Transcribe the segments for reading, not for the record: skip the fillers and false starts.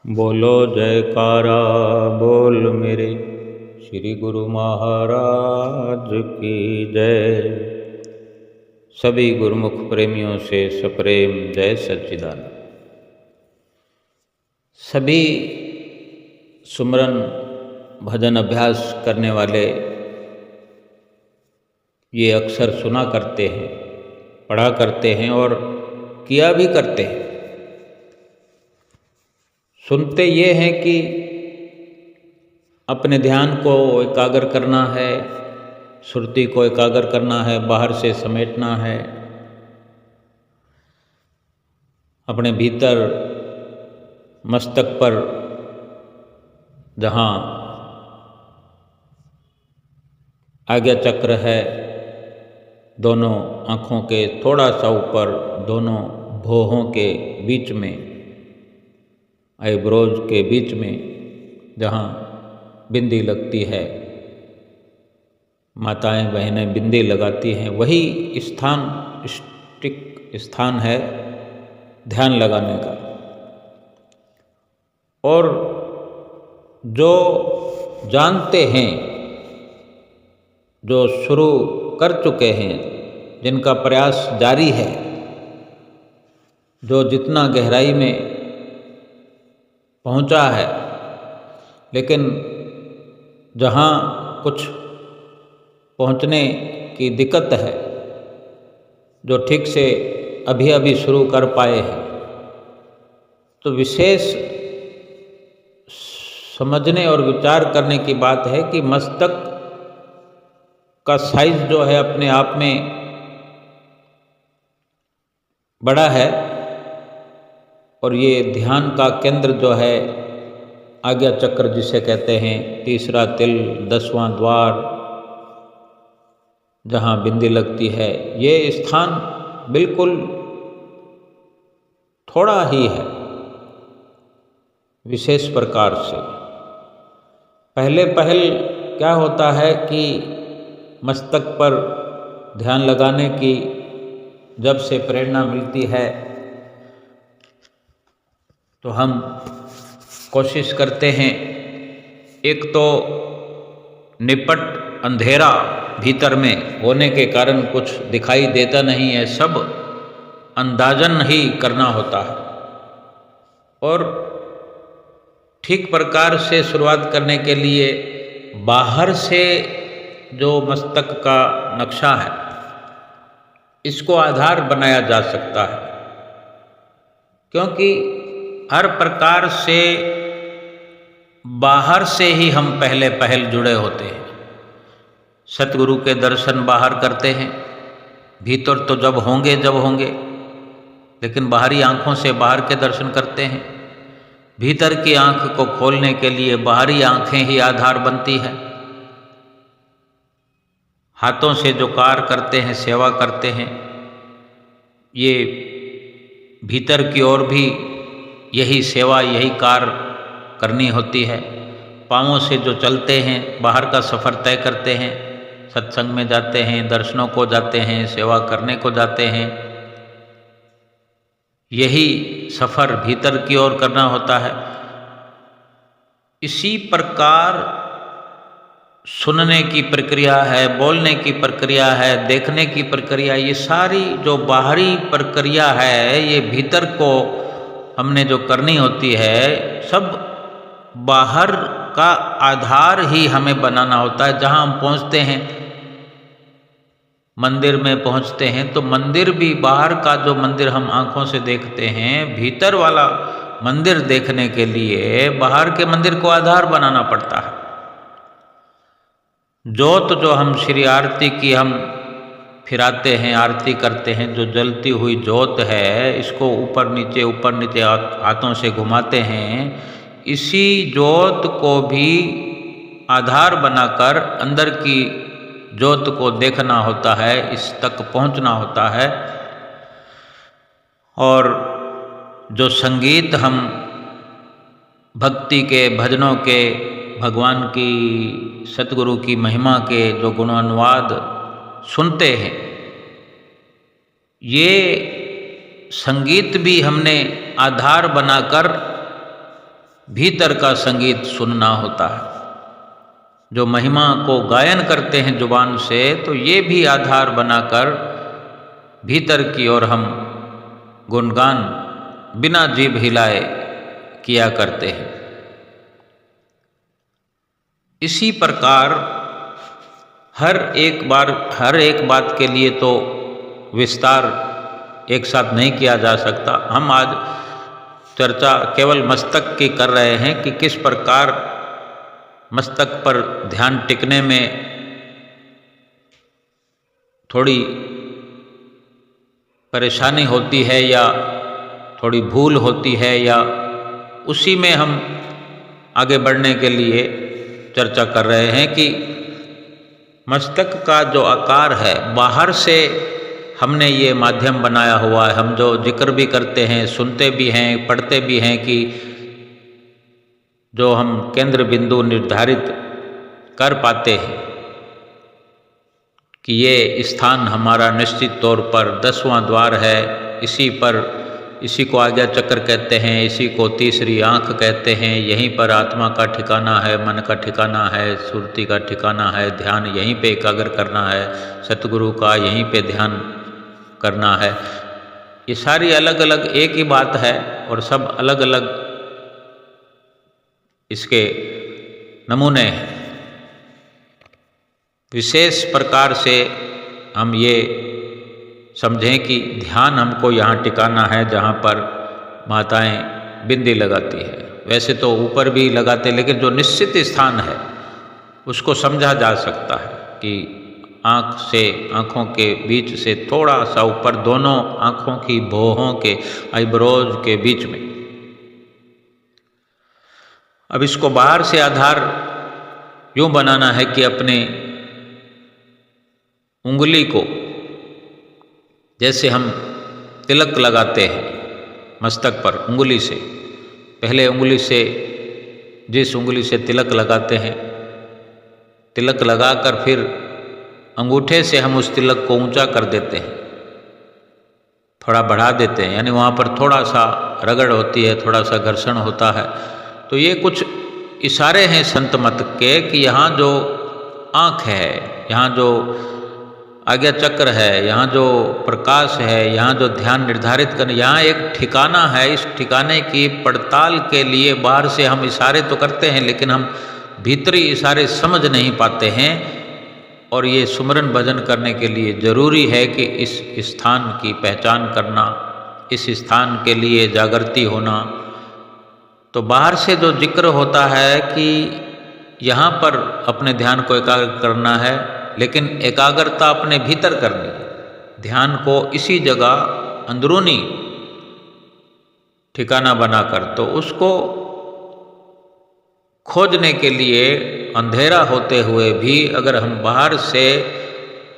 बोलो जयकारा बोल मेरे श्री गुरु महाराज की जय। सभी गुरुमुख प्रेमियों से सप्रेम जय सच्चिदानंद। सभी सुमरन भजन अभ्यास करने वाले ये अक्सर सुना करते हैं, पढ़ा करते हैं और किया भी करते हैं। सुनते ये हैं कि अपने ध्यान को एकाग्र करना है, सुरति को एकाग्र करना है, बाहर से समेटना है, अपने भीतर मस्तक पर जहाँ आज्ञा चक्र है, दोनों आँखों के थोड़ा सा ऊपर, दोनों भौहों के बीच में, आईब्रोज के बीच में जहाँ बिंदी लगती है, माताएं बहनें बिंदी लगाती हैं, वही स्थान स्टिक स्थान है ध्यान लगाने का। और जो जानते हैं, जो शुरू कर चुके हैं, जिनका प्रयास जारी है, जो जितना गहराई में पहुंचा है, लेकिन जहाँ कुछ पहुंचने की दिक्कत है, जो ठीक से अभी अभी शुरू कर पाए हैं, तो विशेष समझने और विचार करने की बात है कि मस्तक का साइज जो है अपने आप में बड़ा है, और ये ध्यान का केंद्र जो है आज्ञा चक्र जिसे कहते हैं, तीसरा तिल, 10वां द्वार, जहाँ बिंदी लगती है, ये स्थान बिल्कुल थोड़ा ही है विशेष प्रकार से। पहले क्या होता है कि मस्तक पर ध्यान लगाने की जब से प्रेरणा मिलती है तो हम कोशिश करते हैं, एक तो निपट अंधेरा भीतर में होने के कारण कुछ दिखाई देता नहीं है, सब अंदाजन ही करना होता है, और ठीक प्रकार से शुरुआत करने के लिए बाहर से जो मस्तक का नक्शा है, इसको आधार बनाया जा सकता है, क्योंकि हर प्रकार से बाहर से ही हम पहल जुड़े होते हैं। सतगुरु के दर्शन बाहर करते हैं, भीतर तो जब होंगे, लेकिन बाहरी आँखों से बाहर के दर्शन करते हैं। भीतर की आँख को खोलने के लिए बाहरी आँखें ही आधार बनती है। हाथों से जो कार्य करते हैं, सेवा करते हैं, ये भीतर की ओर भी यही सेवा, यही कार्य करनी होती है। पाँवों से जो चलते हैं, बाहर का सफ़र तय करते हैं, सत्संग में जाते हैं, दर्शनों को जाते हैं, सेवा करने को जाते हैं, यही सफ़र भीतर की ओर करना होता है। इसी प्रकार सुनने की प्रक्रिया है, बोलने की प्रक्रिया है, देखने की प्रक्रिया, ये सारी जो बाहरी प्रक्रिया है, ये भीतर को हमने जो करनी होती है, सब बाहर का आधार ही हमें बनाना होता है। जहाँ हम पहुँचते हैं, मंदिर में पहुँचते हैं, तो मंदिर भी बाहर का जो मंदिर हम आँखों से देखते हैं, भीतर वाला मंदिर देखने के लिए बाहर के मंदिर को आधार बनाना पड़ता है। जोत जो हम श्री आरती की हम फिराते हैं, आरती करते हैं, जो जलती हुई जोत है, इसको ऊपर नीचे हाथों से घुमाते हैं, इसी जोत को भी आधार बनाकर अंदर की जोत को देखना होता है, इस तक पहुंचना होता है। और जो संगीत हम भक्ति के, भजनों के, भगवान की, सतगुरु की महिमा के जो गुणानुवाद सुनते हैं, ये संगीत भी हमने आधार बनाकर भीतर का संगीत सुनना होता है। जो महिमा को गायन करते हैं जुबान से, तो ये भी आधार बनाकर भीतर की ओर हम गुणगान बिना जीभ हिलाए किया करते हैं। इसी प्रकार हर एक बात के लिए तो विस्तार एक साथ नहीं किया जा सकता। हम आज चर्चा केवल मस्तक की कर रहे हैं कि किस प्रकार मस्तक पर ध्यान टिकने में थोड़ी परेशानी होती है या थोड़ी भूल होती है, या उसी में हम आगे बढ़ने के लिए चर्चा कर रहे हैं कि मस्तक का जो आकार है, बाहर से हमने ये माध्यम बनाया हुआ है। हम जो जिक्र भी करते हैं, सुनते भी हैं, पढ़ते भी हैं कि जो हम केंद्र बिंदु निर्धारित कर पाते हैं कि ये स्थान हमारा निश्चित तौर पर 10वां द्वार है, इसी को आज्ञा चक्र कहते हैं, इसी को तीसरी आंख कहते हैं। यहीं पर आत्मा का ठिकाना है, मन का ठिकाना है, सुरति का ठिकाना है, ध्यान यहीं पे एकाग्र करना है, सतगुरु का यहीं पे ध्यान करना है। ये सारी अलग अलग एक ही बात है और सब अलग अलग इसके नमूने हैं। विशेष प्रकार से हम ये समझें कि ध्यान हमको यहाँ टिकाना है जहाँ पर माताएं बिंदी लगाती है। वैसे तो ऊपर भी लगाते, लेकिन जो निश्चित स्थान है उसको समझा जा सकता है कि आँखों के बीच से थोड़ा सा ऊपर, दोनों आँखों की भौहों के आईब्रोज के बीच में। अब इसको बाहर से आधार यूँ बनाना है कि अपने उंगली को, जैसे हम तिलक लगाते हैं मस्तक पर उंगली से, पहले उंगली से, जिस उंगली से तिलक लगाते हैं, तिलक लगाकर फिर अंगूठे से हम उस तिलक को ऊंचा कर देते हैं, थोड़ा बढ़ा देते हैं, यानी वहाँ पर थोड़ा सा रगड़ होती है, थोड़ा सा घर्षण होता है। तो ये कुछ इशारे हैं संत मत के कि यहाँ जो आँख है, यहाँ जो आज्ञा चक्र है, यहाँ जो प्रकाश है, यहाँ जो ध्यान निर्धारित करने, यहाँ एक ठिकाना है। इस ठिकाने की पड़ताल के लिए बाहर से हम इशारे तो करते हैं, लेकिन हम भीतरी इशारे समझ नहीं पाते हैं। और ये सुमरन भजन करने के लिए ज़रूरी है कि इस स्थान की पहचान करना, इस स्थान के लिए जागृति होना। तो बाहर से जो जिक्र होता है कि यहाँ पर अपने ध्यान को एकाग्र करना है, लेकिन एकाग्रता अपने भीतर करनी है। ध्यान को इसी जगह अंदरूनी ठिकाना बनाकर, तो उसको खोजने के लिए अंधेरा होते हुए भी अगर हम बाहर से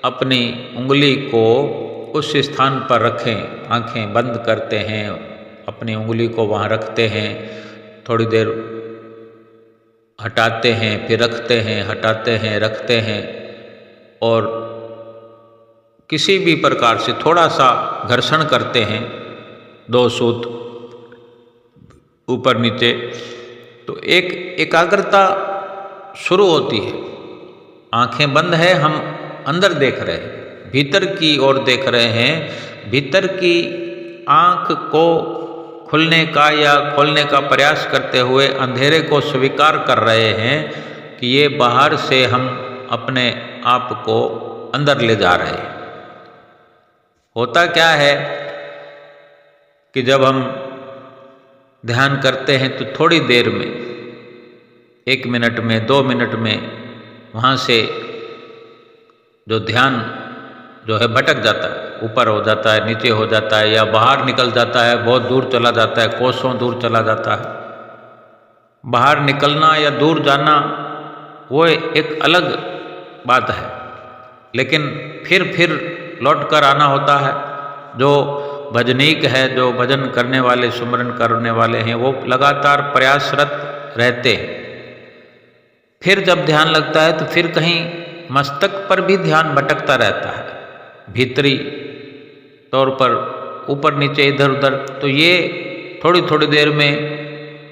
अपनी उंगली को उस स्थान पर रखें, आंखें बंद करते हैं, अपनी उंगली को वहाँ रखते हैं, थोड़ी देर हटाते हैं, फिर रखते हैं, हटाते हैं, रखते हैं, और किसी भी प्रकार से थोड़ा सा घर्षण करते हैं, 2 सूत ऊपर नीचे, तो एक एकाग्रता शुरू होती है। आंखें बंद है, हम अंदर देख रहे हैं, भीतर की ओर देख रहे हैं। भीतर की आंख को खुलने का या खोलने का प्रयास करते हुए अंधेरे को स्वीकार कर रहे हैं कि ये बाहर से हम अपने आप को अंदर ले जा रहे हैं। होता क्या है कि जब हम ध्यान करते हैं तो थोड़ी देर में, 1 मिनट में, 2 मिनट में वहाँ से जो ध्यान जो है भटक जाता है, ऊपर हो जाता है, नीचे हो जाता है, या बाहर निकल जाता है, बहुत दूर चला जाता है, कोसों दूर चला जाता है। बाहर निकलना या दूर जाना वो एक अलग बात है, लेकिन फिर लौट कर आना होता है। जो भजनीक है, जो भजन करने वाले, सुमरन करने वाले हैं, वो लगातार प्रयासरत रहते हैं। फिर जब ध्यान लगता है तो फिर कहीं मस्तक पर भी ध्यान भटकता रहता है, भीतरी तौर पर ऊपर नीचे इधर उधर। तो ये थोड़ी थोड़ी देर में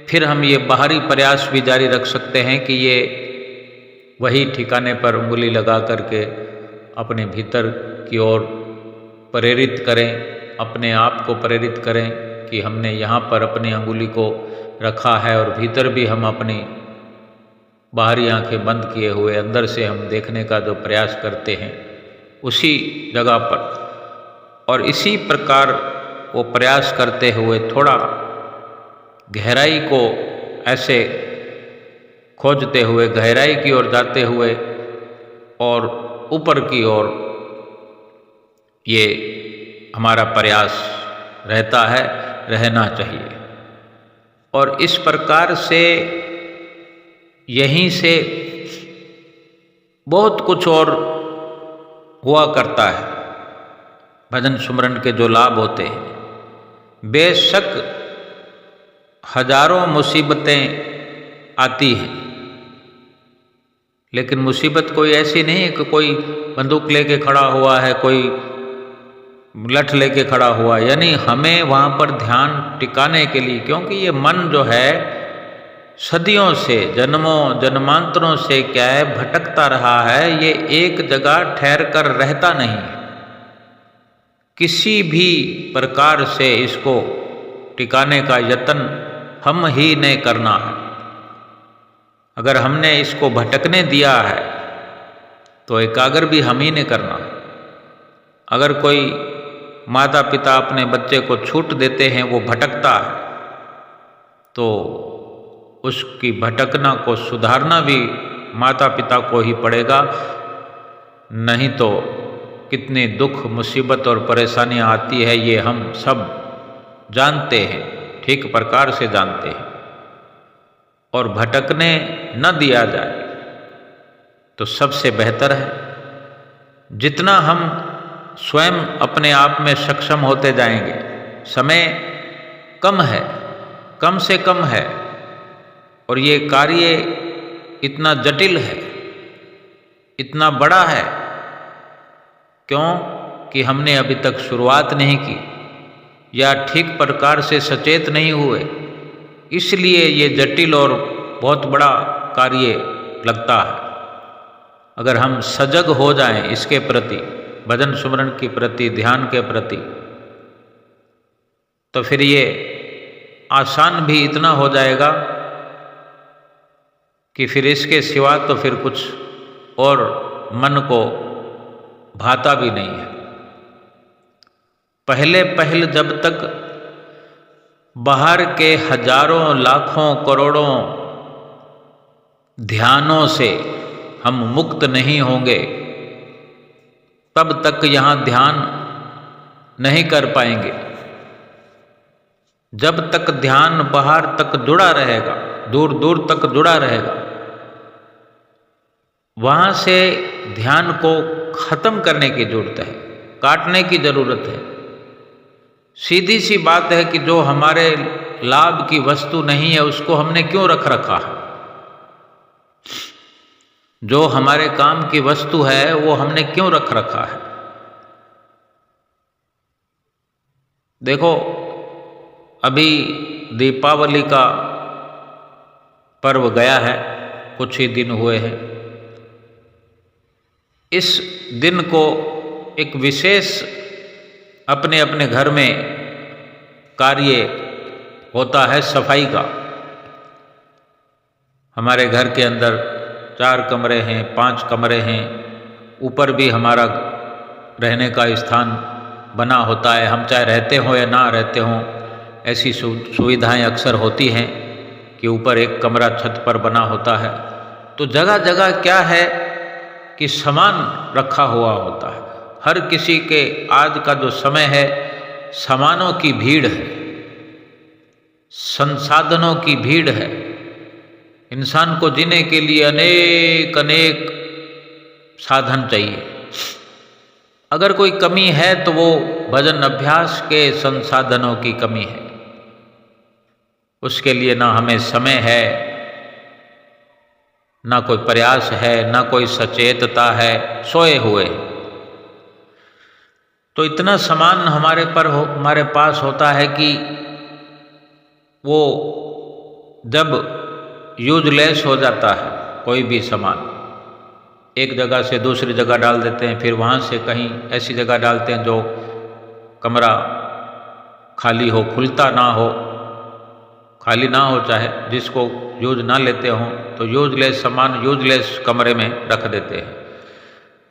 फिर हम ये बाहरी प्रयास भी जारी रख सकते हैं कि ये वही ठिकाने पर उंगली लगा करके अपने भीतर की ओर प्रेरित करें, अपने आप को प्रेरित करें कि हमने यहाँ पर अपनी अंगुली को रखा है और भीतर भी हम अपनी बाहरी आंखें बंद किए हुए अंदर से हम देखने का जो प्रयास करते हैं उसी जगह पर, और इसी प्रकार वो प्रयास करते हुए थोड़ा गहराई को ऐसे खोजते हुए गहराई की ओर जाते हुए और ऊपर की ओर ये हमारा प्रयास रहता है, रहना चाहिए। और इस प्रकार से यहीं से बहुत कुछ और हुआ करता है। भजन सुमरन के जो लाभ होते हैं, बेशक हजारों मुसीबतें आती हैं, लेकिन मुसीबत कोई ऐसी नहीं है कि कोई बंदूक लेके खड़ा हुआ है, कोई लठ लेके खड़ा हुआ, यानी हमें वहाँ पर ध्यान टिकाने के लिए, क्योंकि ये मन जो है सदियों से, जन्मों जन्मांतरों से क्या है, भटकता रहा है। ये एक जगह ठहर कर रहता नहीं है। किसी भी प्रकार से इसको टिकाने का यत्न हम ही ने करना है। अगर हमने इसको भटकने दिया है तो एकाग्र भी हम ही ने करना है। अगर कोई माता पिता अपने बच्चे को छूट देते हैं, वो भटकता है, तो उसकी भटकना को सुधारना भी माता पिता को ही पड़ेगा। नहीं तो कितने दुख, मुसीबत और परेशानियां आती है, ये हम सब जानते हैं, ठीक प्रकार से जानते हैं। और भटकने न दिया जाए तो सबसे बेहतर है। जितना हम स्वयं अपने आप में सक्षम होते जाएंगे, समय कम है, कम से कम है, और ये कार्य इतना जटिल है, इतना बड़ा है, क्यों कि हमने अभी तक शुरुआत नहीं की या ठीक प्रकार से सचेत नहीं हुए, इसलिए ये जटिल और बहुत बड़ा कार्य लगता है। अगर हम सजग हो जाएं इसके प्रति, भजन सुमरन के प्रति, ध्यान के प्रति, तो फिर ये आसान भी इतना हो जाएगा कि फिर इसके सिवा तो फिर कुछ और मन को भाता भी नहीं है। पहले जब तक बाहर के हजारों लाखों करोड़ों ध्यानों से हम मुक्त नहीं होंगे, तब तक यहाँ ध्यान नहीं कर पाएंगे। जब तक ध्यान बाहर तक जुड़ा रहेगा, दूर दूर तक जुड़ा रहेगा, वहाँ से ध्यान को खत्म करने की जरूरत है, काटने की जरूरत है। सीधी सी बात है कि जो हमारे लाभ की वस्तु नहीं है उसको हमने क्यों रख रखा है। जो हमारे काम की वस्तु है वो हमने क्यों रख रखा है। देखो, अभी दीपावली का पर्व गया है, कुछ ही दिन हुए हैं। इस दिन को एक विशेष अपने अपने घर में कार्य होता है सफाई का। हमारे घर के अंदर 4 कमरे हैं, 5 कमरे हैं, ऊपर भी हमारा रहने का स्थान बना होता है। हम चाहे रहते हों या ना रहते हों, ऐसी सुविधाएं अक्सर होती हैं कि ऊपर एक कमरा छत पर बना होता है। तो जगह जगह क्या है कि सामान रखा हुआ होता है। हर किसी के आज का जो समय है, सामानों की भीड़ है, संसाधनों की भीड़ है। इंसान को जीने के लिए अनेक अनेक साधन चाहिए। अगर कोई कमी है तो वो भजन अभ्यास के संसाधनों की कमी है। उसके लिए ना हमें समय है, ना कोई प्रयास है, ना कोई सचेतता है, सोए हुए। तो इतना सामान हमारे पास होता है कि वो जब यूजलेस हो जाता है कोई भी सामान, एक जगह से दूसरी जगह डाल देते हैं, फिर वहाँ से कहीं ऐसी जगह डालते हैं जो कमरा खाली हो, खुलता ना हो, खाली ना हो, चाहे जिसको यूज ना लेते हों, तो यूजलेस सामान यूजलेस कमरे में रख देते हैं।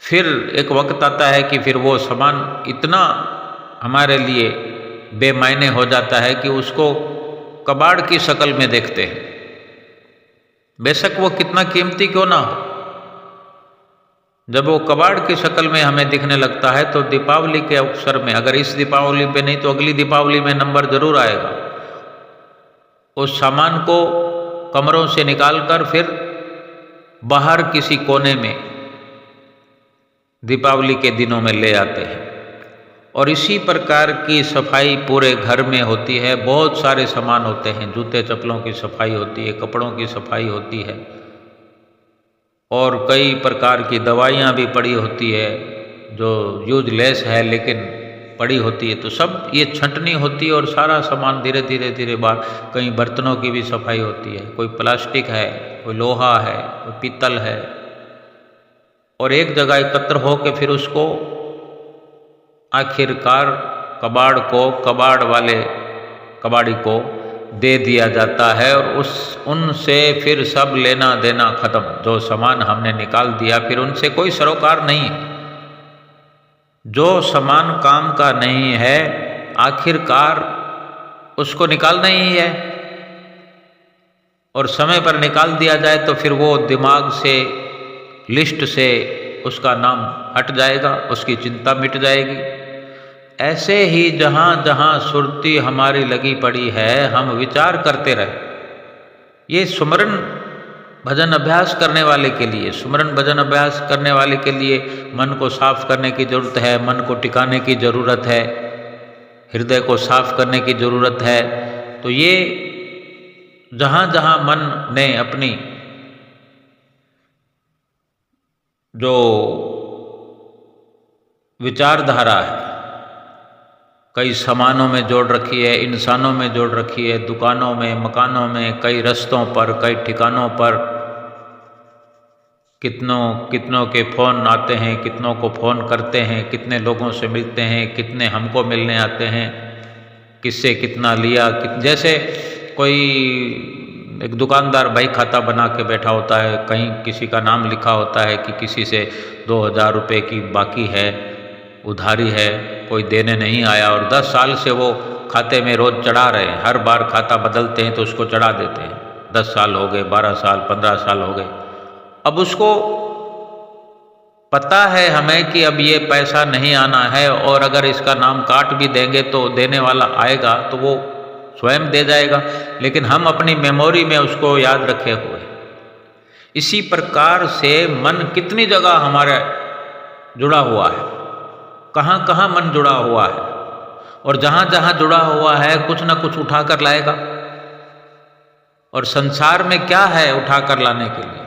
फिर एक वक्त आता है कि फिर वो सामान इतना हमारे लिए बेमायने हो जाता है कि उसको कबाड़ की शक्ल में देखते हैं, बेशक वो कितना कीमती क्यों ना हो। जब वो कबाड़ की शक्ल में हमें दिखने लगता है तो दीपावली के अवसर में, अगर इस दीपावली पे नहीं तो अगली दीपावली में नंबर जरूर आएगा, उस सामान को कमरों से निकालकर फिर बाहर किसी कोने में दीपावली के दिनों में ले आते हैं। और इसी प्रकार की सफाई पूरे घर में होती है। बहुत सारे सामान होते हैं, जूते चप्पलों की सफाई होती है, कपड़ों की सफाई होती है, और कई प्रकार की दवाइयाँ भी पड़ी होती है जो यूजलेस है लेकिन पड़ी होती है। तो सब ये छंटनी होती है और सारा सामान धीरे धीरे बाहर, कई बर्तनों की भी सफाई होती है, कोई प्लास्टिक है, कोई लोहा है, कोई पीतल है, और एक जगह एकत्र हो के फिर उसको आखिरकार कबाड़ वाले कबाड़ी को दे दिया जाता है, और उनसे फिर सब लेना देना खत्म। जो सामान हमने निकाल दिया फिर उनसे कोई सरोकार नहीं है। जो सामान काम का नहीं है आखिरकार उसको निकालना ही है, और समय पर निकाल दिया जाए तो फिर वो दिमाग से, लिस्ट से उसका नाम हट जाएगा, उसकी चिंता मिट जाएगी। ऐसे ही जहाँ जहाँ सुरती हमारी लगी पड़ी है हम विचार करते रहे। ये सुमरन भजन अभ्यास करने वाले के लिए, सुमरन भजन अभ्यास करने वाले के लिए मन को साफ करने की जरूरत है, मन को टिकाने की जरूरत है, हृदय को साफ करने की जरूरत है। तो ये जहाँ जहाँ मन ने अपनी जो विचारधारा है कई सामानों में जोड़ रखी है, इंसानों में जोड़ रखी है, दुकानों में, मकानों में, कई रस्तों पर, कई ठिकानों पर कितनों के फ़ोन आते हैं, कितनों को फ़ोन करते हैं, कितने लोगों से मिलते हैं, कितने हमको मिलने आते हैं, किससे कितना लिया, जैसे कोई एक दुकानदार भाई खाता बना के बैठा होता है, कहीं किसी का नाम लिखा होता है कि किसी से 2000 रुपये की बाकी है, उधारी है, कोई देने नहीं आया, और 10 साल से वो खाते में रोज़ चढ़ा रहे हैं, हर बार खाता बदलते हैं तो उसको चढ़ा देते हैं। 10 साल हो गए, 12 साल, 15 साल हो गए। अब उसको पता है हमें कि अब ये पैसा नहीं आना है, और अगर इसका नाम काट भी देंगे तो देने वाला आएगा तो वो स्वयं दे जाएगा, लेकिन हम अपनी मेमोरी में उसको याद रखे हुए। इसी प्रकार से मन कितनी जगह हमारे जुड़ा हुआ है, कहाँ कहाँ मन जुड़ा हुआ है, और जहाँ जहाँ जुड़ा हुआ है कुछ ना कुछ उठा कर लाएगा। और संसार में क्या है उठा कर लाने के लिए?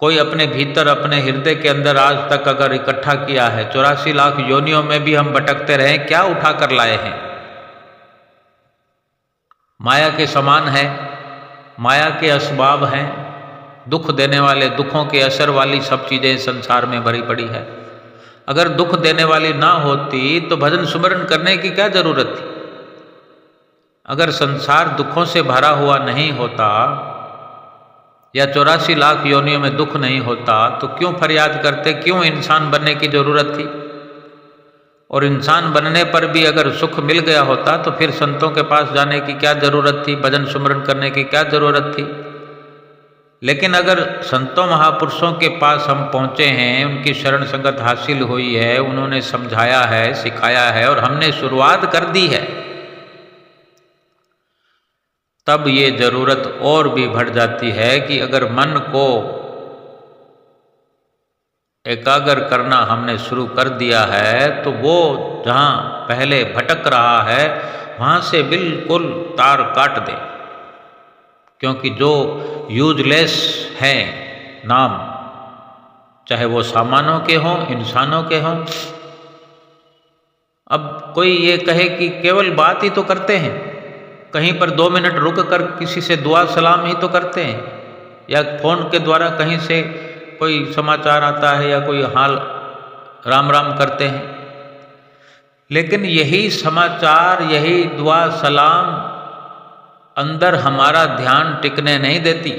कोई अपने भीतर, अपने हृदय के अंदर आज तक अगर इकट्ठा किया है, 84 लाख योनियों में भी हम भटकते रहे, क्या उठा कर लाए हैं? माया के समान है, माया के असबाब हैं, दुख देने वाले, दुखों के असर वाली सब चीज़ें संसार में भरी पड़ी है। अगर दुख देने वाली ना होती तो भजन सुमरन करने की क्या जरूरत थी? अगर संसार दुखों से भरा हुआ नहीं होता या 84 लाख योनियों में दुख नहीं होता तो क्यों फरियाद करते, क्यों इंसान बनने की जरूरत थी? और इंसान बनने पर भी अगर सुख मिल गया होता तो फिर संतों के पास जाने की क्या जरूरत थी, भजन सुमरन करने की क्या जरूरत थी? लेकिन अगर संतों महापुरुषों के पास हम पहुँचे हैं, उनकी शरण संगत हासिल हुई है, उन्होंने समझाया है, सिखाया है और हमने शुरुआत कर दी है, तब ये जरूरत और भी बढ़ जाती है कि अगर मन को एकाग्र करना हमने शुरू कर दिया है तो वो जहाँ पहले भटक रहा है वहाँ से बिल्कुल तार काट दे। क्योंकि जो यूजलेस हैं नाम, चाहे वो सामानों के हों, इंसानों के हों। अब कोई ये कहे कि केवल बात ही तो करते हैं, कहीं पर 2 मिनट रुक कर किसी से दुआ सलाम ही तो करते हैं, या फ़ोन के द्वारा कहीं से कोई समाचार आता है या कोई हाल राम राम करते हैं। लेकिन यही समाचार, यही दुआ सलाम अंदर हमारा ध्यान टिकने नहीं देती।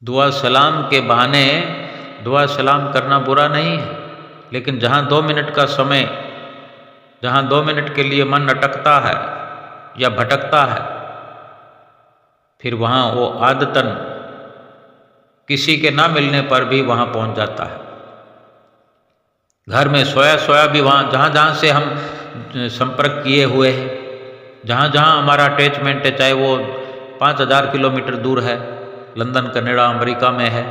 दुआ सलाम के बहाने दुआ सलाम करना बुरा नहीं है, लेकिन जहाँ 2 मिनट का समय, जहाँ 2 मिनट के लिए मन अटकता है या भटकता है, फिर वहाँ वो आदतन किसी के ना मिलने पर भी वहाँ पहुँच जाता है। घर में सोया सोया भी वहाँ जहाँ जहाँ से हम संपर्क किए हुए हैं, जहाँ जहाँ हमारा अटैचमेंट है, चाहे वो 5000 किलोमीटर दूर है, लंदन, कनाडा, अमेरिका में है,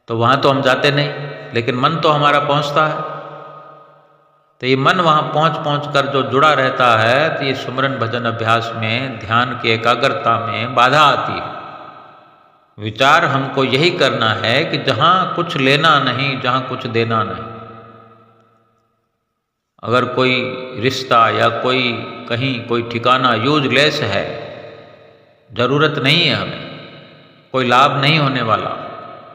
तो वहाँ तो हम जाते नहीं, लेकिन मन तो हमारा पहुँचता है। तो ये मन वहाँ पहुँच कर जो जुड़ा रहता है, तो ये सुमरन भजन अभ्यास में, ध्यान की एकाग्रता में बाधा आती है। विचार हमको यही करना है कि जहाँ कुछ लेना नहीं, जहाँ कुछ देना नहीं। अगर कोई रिश्ता या कोई कहीं कोई ठिकाना यूजलेस है, ज़रूरत नहीं है हमें, कोई लाभ नहीं होने वाला,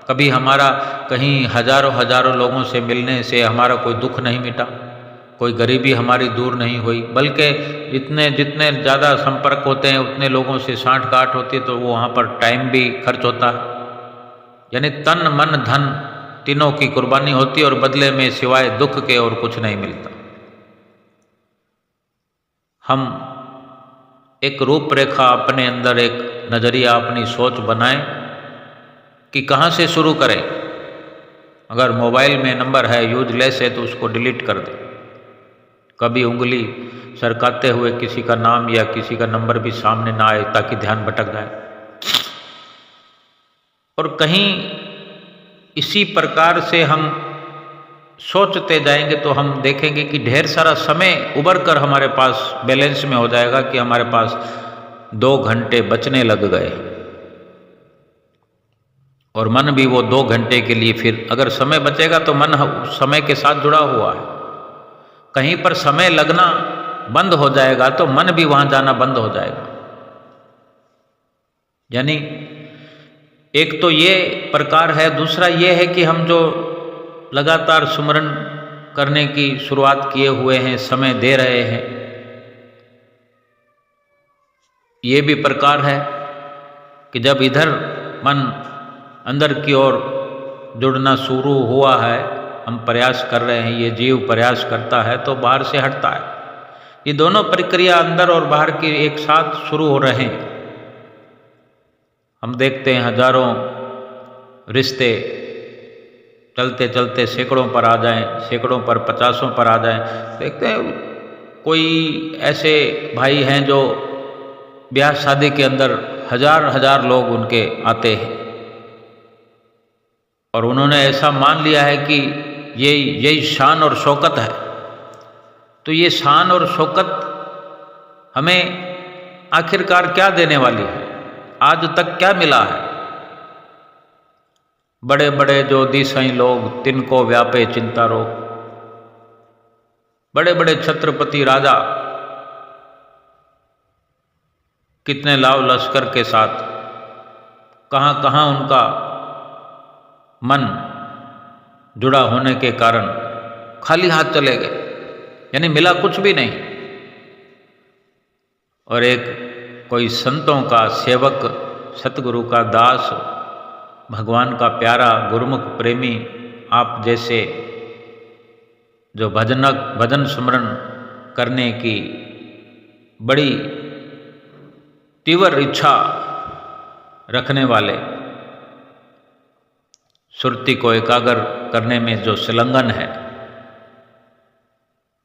कभी हमारा कहीं हजारों लोगों से मिलने से हमारा कोई दुख नहीं मिटा, कोई गरीबी हमारी दूर नहीं हुई, बल्कि जितने ज़्यादा संपर्क होते हैं उतने लोगों से साँठ गाँठ होती है, तो वो वहाँ पर टाइम भी खर्च होता है। यानी तन मन धन तीनों की कुर्बानी होती है और बदले में सिवाय दुख के और कुछ नहीं मिलता। हम एक रूपरेखा अपने अंदर, एक नज़रिया, अपनी सोच बनाएं कि कहाँ से शुरू करें। अगर मोबाइल में नंबर है, यूजलेस है, तो उसको डिलीट कर दें। कभी उंगली सरकाते हुए किसी का नाम या किसी का नंबर भी सामने ना आए, ताकि ध्यान भटक जाए। और कहीं इसी प्रकार से हम सोचते जाएंगे तो हम देखेंगे कि ढेर सारा समय उबर कर हमारे पास बैलेंस में हो जाएगा, कि हमारे पास 2 घंटे बचने लग गए। और मन भी वो 2 घंटे के लिए, फिर अगर समय बचेगा तो मन समय के साथ जुड़ा हुआ है। कहीं पर समय लगना बंद हो जाएगा तो मन भी वहाँ जाना बंद हो जाएगा। यानी एक तो ये प्रकार है। दूसरा ये है कि हम जो लगातार सुमरन करने की शुरुआत किए हुए हैं, समय दे रहे हैं, ये भी प्रकार है कि जब इधर मन अंदर की ओर जुड़ना शुरू हुआ है, हम प्रयास कर रहे हैं, ये जीव प्रयास करता है, तो बाहर से हटता है। ये दोनों प्रक्रिया अंदर और बाहर की एक साथ शुरू हो रहे हैं। हम देखते हैं हजारों रिश्ते चलते चलते सैकड़ों पर आ जाएं, सैकड़ों पर 50 पर आ जाएं। देखते हैं कोई ऐसे भाई हैं जो ब्याह शादी के अंदर हजार लोग उनके आते हैं, और उन्होंने ऐसा मान लिया है कि यही शान और शौकत है। तो ये शान और शौकत हमें आखिरकार क्या देने वाली है? आज तक क्या मिला है? बड़े बड़े जो दिसई लोग, तिनको व्यापे चिंता रोग, बड़े बड़े छत्रपति राजा कितने लाव लश्कर के साथ, कहाँ कहाँ उनका मन जुड़ा होने के कारण खाली हाथ चले गए, यानी मिला कुछ भी नहीं। और एक कोई संतों का सेवक, सतगुरु का दास, भगवान का प्यारा, गुरुमुख प्रेमी आप जैसे जो भजन सुमरन करने की बड़ी तीव्र इच्छा रखने वाले, सुरती को एकाग्र करने में जो संलग्न है,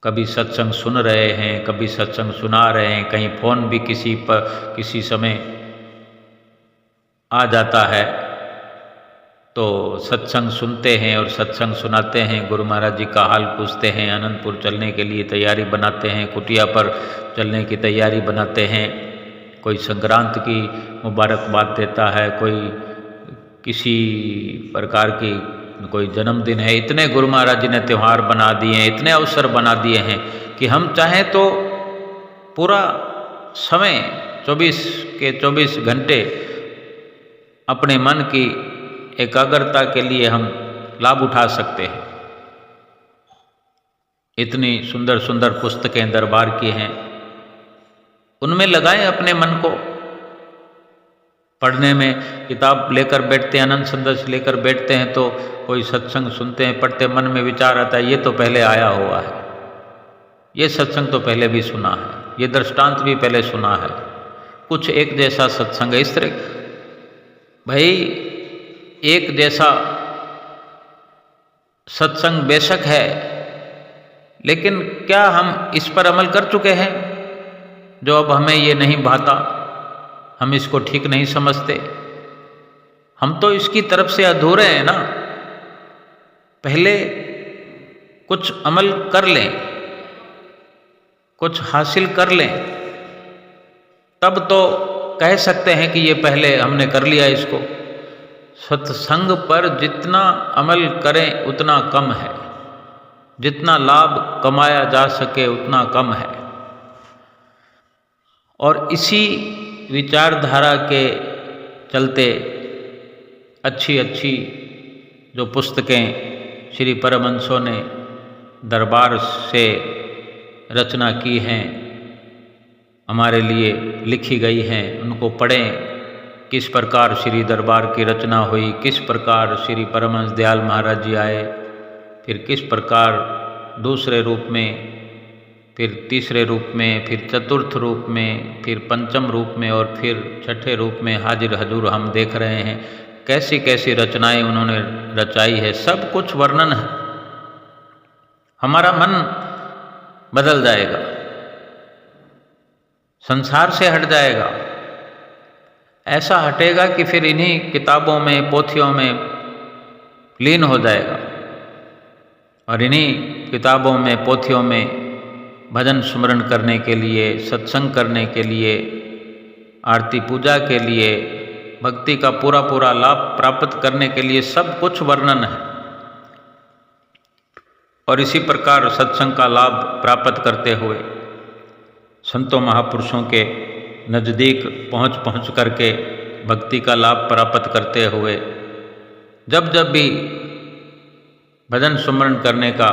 कभी सत्संग सुन रहे हैं, कभी सत्संग सुना रहे हैं, कहीं फोन भी किसी समय आ जाता है तो सत्संग सुनते हैं और सत्संग सुनाते हैं, गुरु महाराज जी का हाल पूछते हैं, अनंतपुर चलने के लिए तैयारी बनाते हैं, कुटिया पर चलने की तैयारी बनाते हैं, कोई संक्रांत की मुबारकबाद देता है, कोई किसी प्रकार की कोई जन्मदिन है, इतने गुरु महाराज जी ने त्यौहार बना दिए हैं, इतने अवसर बना दिए हैं कि हम चाहें तो पूरा समय 24 के 24 घंटे अपने मन की एकाग्रता के लिए हम लाभ उठा सकते हैं। इतनी सुंदर सुंदर पुस्तकें दरबार की हैं, उनमें लगाएं अपने मन को। पढ़ने में किताब लेकर बैठते हैं, अनंत संदेश लेकर बैठते हैं तो कोई सत्संग सुनते हैं, पढ़ते, मन में विचार आता है ये तो पहले आया हुआ है, ये सत्संग तो पहले भी सुना है, ये दृष्टांत भी पहले सुना है, कुछ एक जैसा सत्संग है। इस तरह भाई एक जैसा सत्संग बेशक है, लेकिन क्या हम इस पर अमल कर चुके हैं? जो अब हमें ये नहीं भाता, हम इसको ठीक नहीं समझते, हम तो इसकी तरफ से अधूरे हैं ना। पहले कुछ अमल कर लें, कुछ हासिल कर लें, तब तो कह सकते हैं कि ये पहले हमने कर लिया इसको। सत्संग पर जितना अमल करें उतना कम है, जितना लाभ कमाया जा सके उतना कम है। और इसी विचारधारा के चलते अच्छी अच्छी जो पुस्तकें श्री परमहंसों ने दरबार से रचना की हैं, हमारे लिए लिखी गई हैं, उनको पढ़ें। किस प्रकार श्री दरबार की रचना हुई, किस प्रकार श्री परमहंस दयाल महाराज जी आए, फिर किस प्रकार दूसरे रूप में, फिर तीसरे रूप में, फिर चतुर्थ रूप में, फिर पंचम रूप में और फिर छठे रूप में हाजिर हजूर हम देख रहे हैं। कैसी कैसी रचनाएं उन्होंने रचाई है, सब कुछ वर्णन है। हमारा मन बदल जाएगा, संसार से हट जाएगा, ऐसा हटेगा कि फिर इन्हीं किताबों में, पोथियों में लीन हो जाएगा और इन्हीं किताबों में, पोथियों में भजन सुमरण करने के लिए, सत्संग करने के लिए, आरती पूजा के लिए, भक्ति का पूरा पूरा लाभ प्राप्त करने के लिए सब कुछ वर्णन है। और इसी प्रकार सत्संग का लाभ प्राप्त करते हुए संतों महापुरुषों के नज़दीक पहुँच करके भक्ति का लाभ प्राप्त करते हुए जब जब भी भजन सुमरण करने का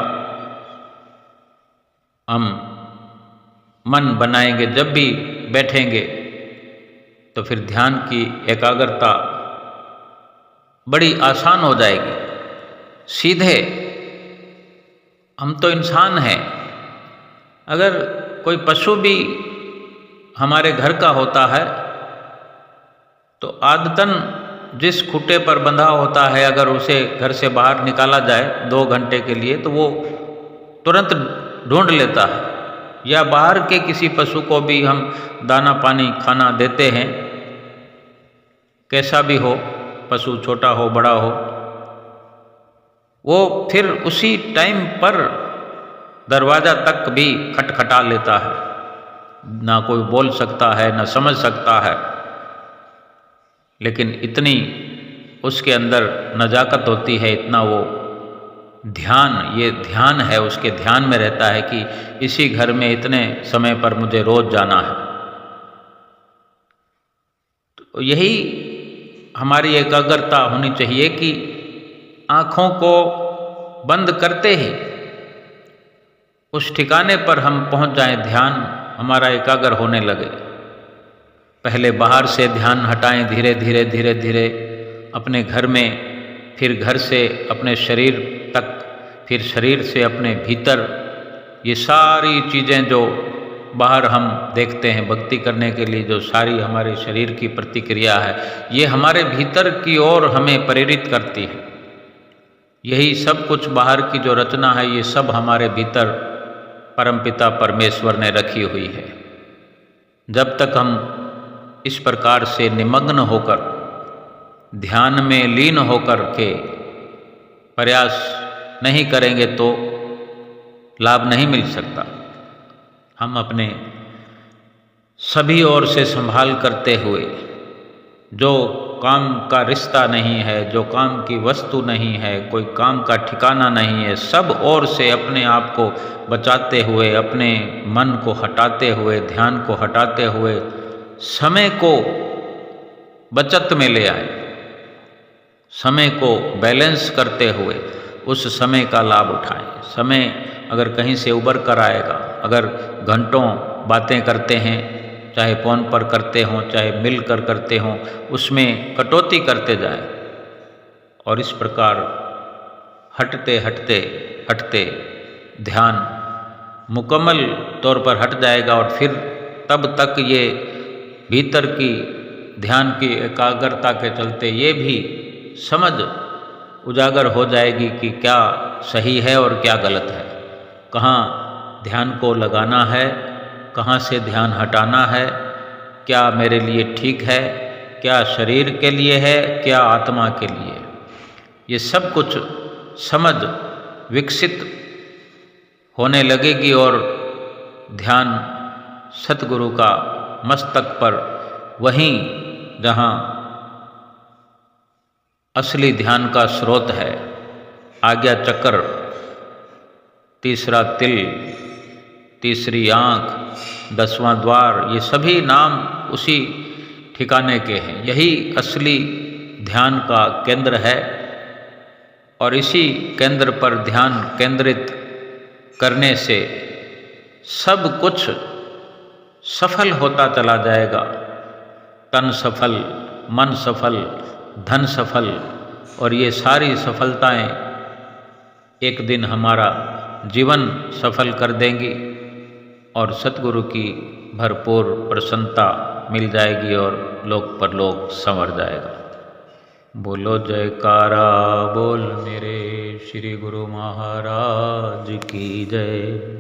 हम मन बनाएंगे, जब भी बैठेंगे तो फिर ध्यान की एकाग्रता बड़ी आसान हो जाएगी। सीधे हम तो इंसान हैं, अगर कोई पशु भी हमारे घर का होता है तो आदतन जिस खूंटे पर बंधा होता है, अगर उसे घर से बाहर निकाला जाए 2 घंटे के लिए तो वो तुरंत ढूंढ लेता है। या बाहर के किसी पशु को भी हम दाना पानी खाना देते हैं, कैसा भी हो, पशु छोटा हो बड़ा हो, वो फिर उसी टाइम पर दरवाज़ा तक भी खटखटा लेता है। ना कोई बोल सकता है, ना समझ सकता है, लेकिन इतनी उसके अंदर नजाकत होती है, इतना वो ध्यान, ये ध्यान है, उसके ध्यान में रहता है कि इसी घर में इतने समय पर मुझे रोज जाना है। तो यही हमारी एकाग्रता होनी चाहिए कि आँखों को बंद करते ही उस ठिकाने पर हम पहुँच जाएं, ध्यान हमारा एकाग्र होने लगे। पहले बाहर से ध्यान हटाएं, धीरे धीरे धीरे धीरे अपने घर में, फिर घर से अपने शरीर तक, फिर शरीर से अपने भीतर। ये सारी चीज़ें जो बाहर हम देखते हैं भक्ति करने के लिए, जो सारी हमारे शरीर की प्रतिक्रिया है, ये हमारे भीतर की ओर हमें प्रेरित करती है। यही सब कुछ बाहर की जो रचना है, ये सब हमारे भीतर परमपिता परमेश्वर ने रखी हुई है। जब तक हम इस प्रकार से निमग्न होकर, ध्यान में लीन होकर के प्रयास नहीं करेंगे तो लाभ नहीं मिल सकता। हम अपने सभी ओर से संभाल करते हुए जो काम का रिश्ता नहीं है, जो काम की वस्तु नहीं है, कोई काम का ठिकाना नहीं है, सब ओर से अपने आप को बचाते हुए, अपने मन को हटाते हुए, ध्यान को हटाते हुए, समय को बचत में ले आए, समय को बैलेंस करते हुए उस समय का लाभ उठाएं। समय अगर कहीं से उबर कर आएगा, अगर घंटों बातें करते हैं, चाहे फ़ोन पर करते हों, चाहे मिलकर करते हों, उसमें कटौती करते जाएं और इस प्रकार हटते हटते हटते ध्यान मुकम्मल तौर पर हट जाएगा और फिर तब तक ये भीतर की ध्यान की एकाग्रता के चलते ये भी समझ उजागर हो जाएगी कि क्या सही है और क्या गलत है, कहाँ ध्यान को लगाना है, कहाँ से ध्यान हटाना है, क्या मेरे लिए ठीक है, क्या शरीर के लिए है, क्या आत्मा के लिए। ये सब कुछ समझ विकसित होने लगेगी और ध्यान सतगुरु का मस्तक पर, वहीं जहाँ असली ध्यान का स्रोत है, आज्ञा चक्र, तीसरा तिल, तीसरी आँख, 10वां द्वार, ये सभी नाम उसी ठिकाने के हैं। यही असली ध्यान का केंद्र है और इसी केंद्र पर ध्यान केंद्रित करने से सब कुछ सफल होता चला जाएगा। तन सफल, मन सफल, धन सफल, और ये सारी सफलताएं एक दिन हमारा जीवन सफल कर देंगी और सतगुरु की भरपूर प्रसन्नता मिल जाएगी और लोक परलोक संवर जाएगा। बोलो जयकारा बोल मेरे श्री गुरु महाराज की जय।